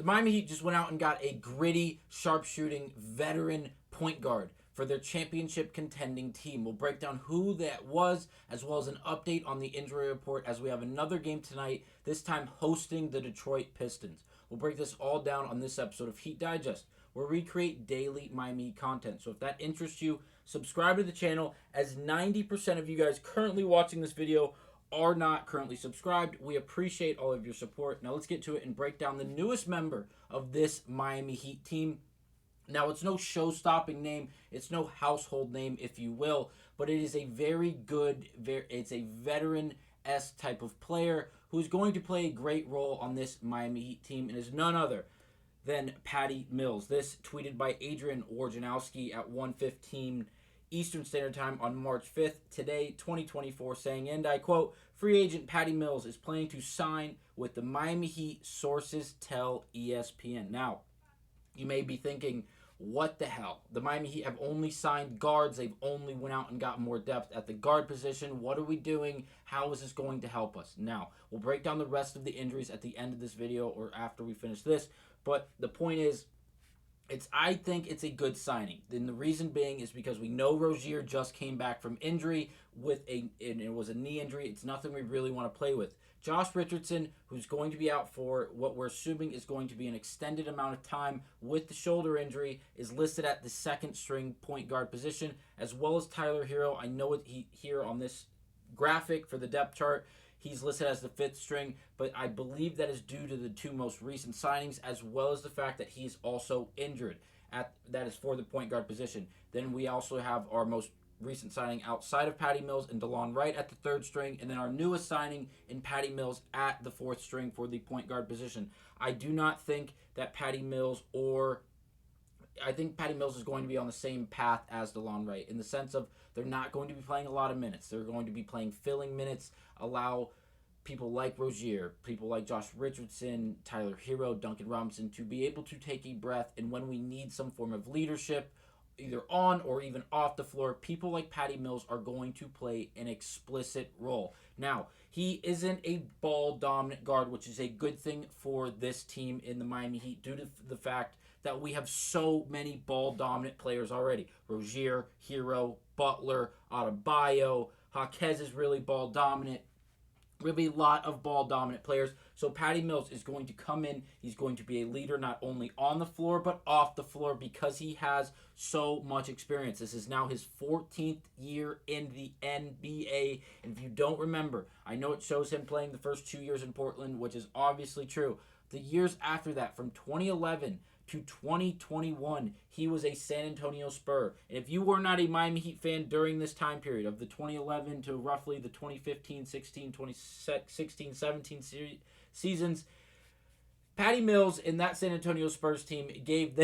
The Miami Heat just went out and got a gritty, sharpshooting, veteran point guard for their championship contending team. We'll break down who that was, as well as an update on the injury report, as we have another game tonight, this time hosting the Detroit Pistons. We'll break this all down on this episode of Heat Digest, where we create daily Miami Heat content. So if that interests you, subscribe to the channel, as 90% of you guys currently watching this video are not currently subscribed. We appreciate all of your support. Now let's get to it and break down the newest member of this Miami Heat team. Now, it's no show-stopping name. It's no household name, if you will, but it is a very good, it's a veteran-esque type of player who's going to play a great role on this Miami Heat team, and is none other than Patty Mills. This tweeted by Adrian Wojnarowski at 1:15 Eastern Standard Time on March 5th, today, 2024, saying, and I quote, "Free agent Patty Mills is planning to sign with the Miami Heat, sources tell ESPN." Now, you may be thinking, what the hell? The Miami Heat have only signed guards. They've only went out and got more depth at the guard position. What are we doing? How is this going to help us? Now, we'll break down the rest of the injuries at the end of this video or after we finish this. But the point is, I think it's a good signing. And the reason being is because we know Rozier just came back from injury and it was a knee injury. It's nothing we really want to play with. Josh Richardson, who's going to be out for what we're assuming is going to be an extended amount of time with the shoulder injury, is listed at the second string point guard position, as well as Tyler Hero. I know here on this graphic for the depth chart, he's listed as the fifth string, but I believe that is due to the two most recent signings, as well as the fact that he's also injured. That is for the point guard position. Then we also have our most recent signing outside of Patty Mills and DeLon Wright at the third string, and then our newest signing in Patty Mills at the fourth string for the point guard position. I do not think that Patty Mills I think Patty Mills is going to be on the same path as DeLon Wright, in the sense of they're not going to be playing a lot of minutes. They're going to be playing filling minutes, allow people like Rozier, people like Josh Richardson, Tyler Hero, Duncan Robinson to be able to take a breath, and when we need some form of leadership, either on or even off the floor, people like Patty Mills are going to play an explicit role. Now, he isn't a ball-dominant guard, which is a good thing for this team in the Miami Heat due to the fact that we have so many ball-dominant players already. Rozier, Hero, Butler, Adebayo, Jaquez is really ball-dominant. Really a lot of ball-dominant players. So Patty Mills is going to come in. He's going to be a leader not only on the floor but off the floor because he has so much experience. This is now his 14th year in the NBA. And if you don't remember, I know it shows him playing the first 2 years in Portland, which is obviously true. The years after that, from 2011 to 2021, he was a San Antonio Spur. And if you were not a Miami Heat fan during this time period of the 2011 to roughly the 2015, 16, 2016, 17 seasons, Patty Mills in that San Antonio Spurs team gave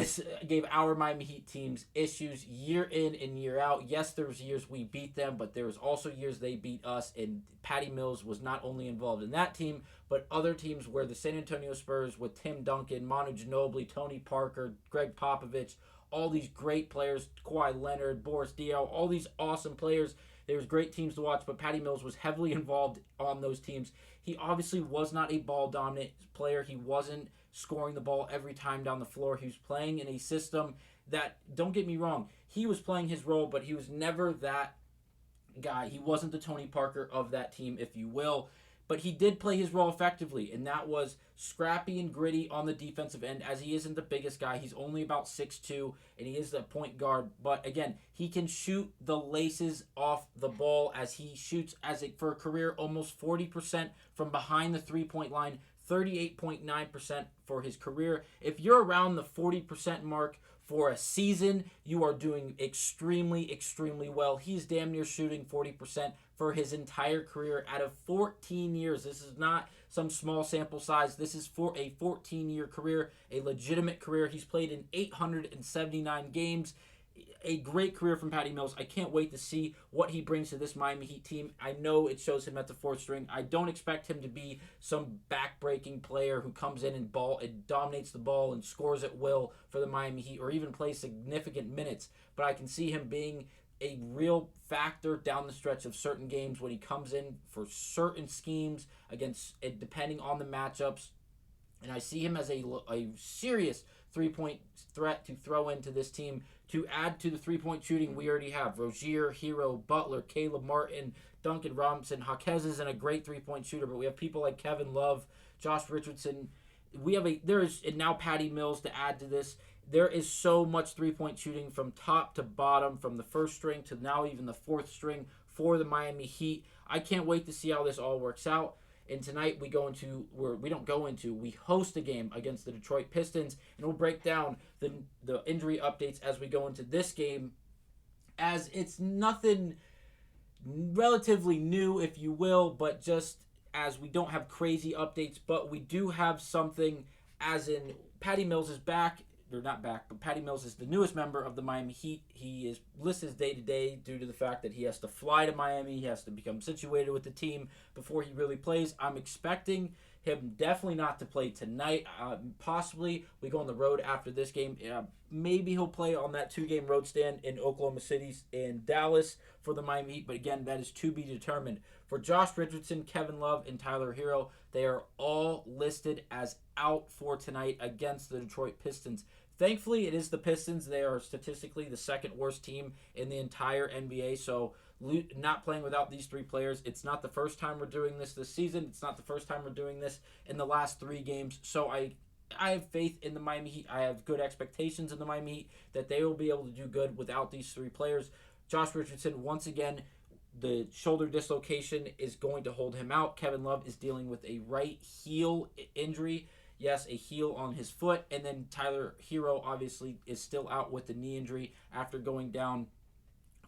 our Miami Heat teams issues year in and year out. Yes, there was years we beat them, but there was also years they beat us, and Patty Mills was not only involved in that team, but other teams where the San Antonio Spurs with Tim Duncan, Manu Ginobili, Tony Parker, Greg Popovich, all these great players, Kawhi Leonard, Boris Diaw, all these awesome players. There was great teams to watch, but Patty Mills was heavily involved on those teams. He obviously was not a ball-dominant player. He wasn't scoring the ball every time down the floor. He was playing in a system that, don't get me wrong, he was playing his role, but he was never that guy. He wasn't the Tony Parker of that team, if you will. But he did play his role effectively, and that was scrappy and gritty on the defensive end, as he isn't the biggest guy. He's only about 6'2", and he is the point guard. But again, he can shoot the laces off the ball, as he shoots for a career almost 40% from behind the three-point line, 38.9% for his career. If you're around the 40% mark for a season, you are doing extremely, extremely well. He's damn near shooting 40% for his entire career out of 14 years. This is not some small sample size. This is for a 14-year career, a legitimate career. He's played in 879 games. A great career from Patty Mills. I can't wait to see what he brings to this Miami Heat team. I know it shows him at the fourth string. I don't expect him to be some back-breaking player who comes in and dominates the ball and scores at will for the Miami Heat, or even plays significant minutes. But I can see him being a real factor down the stretch of certain games when he comes in for certain schemes against, depending on the matchups. And I see him as a serious three-point threat to throw into this team to add to the three-point shooting we already have. Rozier, Hero, Butler, Caleb Martin, Duncan Robinson. Jaquez isn't a great three-point shooter, but we have people like Kevin Love, Josh Richardson. And now Patty Mills to add to this. There is so much three-point shooting from top to bottom, from the first string to now even the fourth string for the Miami Heat. I can't wait to see how this all works out. And tonight we host a game against the Detroit Pistons, and we'll break down the injury updates as we go into this game, as it's nothing relatively new, if you will, but just as we don't have crazy updates, but we do have something, as in Patty Mills is back. They're not back, but Patty Mills is the newest member of the Miami Heat. He is listed as day-to-day due to the fact that he has to fly to Miami. He has to become situated with the team before he really plays. I'm expecting him definitely not to play tonight. Possibly we go on the road after this game. Maybe he'll play on that 2-game road stand in Oklahoma City and Dallas for the Miami Heat. But again, that is to be determined. For Josh Richardson, Kevin Love, and Tyler Hero, they are all listed as out for tonight against the Detroit Pistons. Thankfully, it is the Pistons. They are statistically the second worst team in the entire NBA. So not playing without these three players. It's not the first time we're doing this season. It's not the first time we're doing this in the last 3 games. So I have faith in the Miami Heat. I have good expectations in the Miami Heat that they will be able to do good without these 3 players. Josh Richardson, once again, the shoulder dislocation is going to hold him out. Kevin Love is dealing with a right heel injury. Yes, a heel on his foot. And then Tyler Hero obviously is still out with the knee injury after going down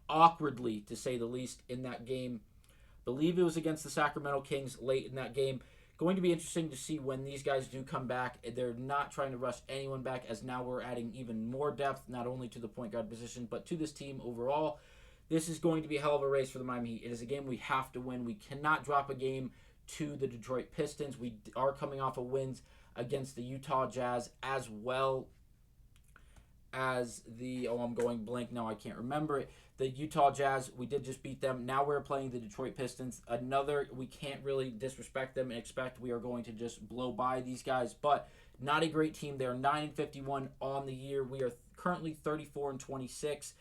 awkwardly, to say the least, in that game. I believe it was against the Sacramento Kings late in that game. Going to be interesting to see when these guys do come back. They're not trying to rush anyone back, as now we're adding even more depth, not only to the point guard position, but to this team overall. This is going to be a hell of a race for the Miami Heat. It is a game we have to win. We cannot drop a game to the Detroit Pistons. We are coming off of wins against the Utah Jazz, as well as I'm going blank now. I can't remember it. The Utah Jazz, we did just beat them. Now we're playing the Detroit Pistons. We can't really disrespect them and expect we are going to just blow by these guys. But not a great team. They're 9-51 on the year. We are currently 34-26.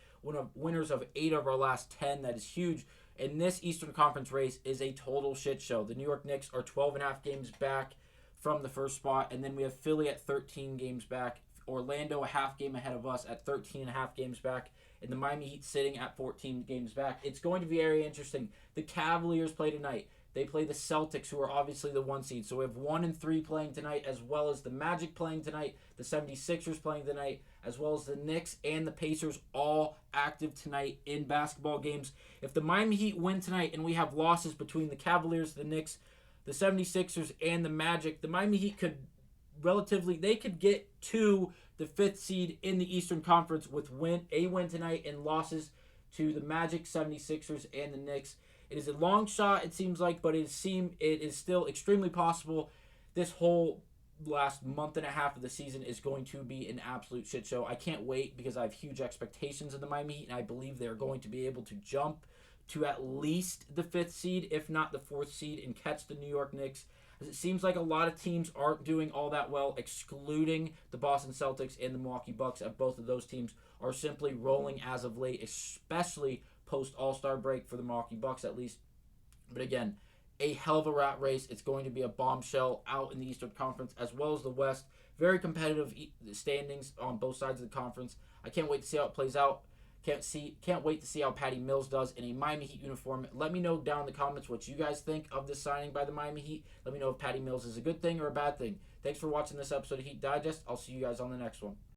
Winners of 8 of our last 10. That is huge. And this Eastern Conference race is a total shit show. The New York Knicks are 12.5 games back from the first spot. And then we have Philly at 13 games back. Orlando a half game ahead of us at 13.5 games back. And the Miami Heat sitting at 14 games back. It's going to be very interesting. The Cavaliers play tonight. They play the Celtics, who are obviously the 1 seed. So we have 1 and 3 playing tonight, as well as the Magic playing tonight, the 76ers playing tonight, as well as the Knicks and the Pacers all active tonight in basketball games. If the Miami Heat win tonight and we have losses between the Cavaliers, the Knicks, the 76ers, and the Magic, the Miami Heat could get to the 5th seed in the Eastern Conference with a win tonight and losses to the Magic, 76ers, and the Knicks. It is a long shot, it seems like, but it is still extremely possible. This whole last month and a half of the season is going to be an absolute shit show. I can't wait, because I have huge expectations of the Miami Heat, and I believe they're going to be able to jump to at least the 5th seed, if not the 4th seed, and catch the New York Knicks. As it seems like a lot of teams aren't doing all that well, excluding the Boston Celtics and the Milwaukee Bucks. Both of those teams are simply rolling as of late, especially post All-Star break for the Milwaukee Bucks at least. But again, a hell of a rat race. It's going to be a bombshell out in the Eastern Conference as well as the West. Very competitive standings on both sides of the conference. I can't wait to see how it plays out. Can't wait to see how Patty Mills does in a Miami Heat uniform. Let me know down in the comments what you guys think of this signing by the Miami Heat. Let me know if Patty Mills is a good thing or a bad thing. Thanks for watching this episode of Heat Digest. I'll see you guys on the next one.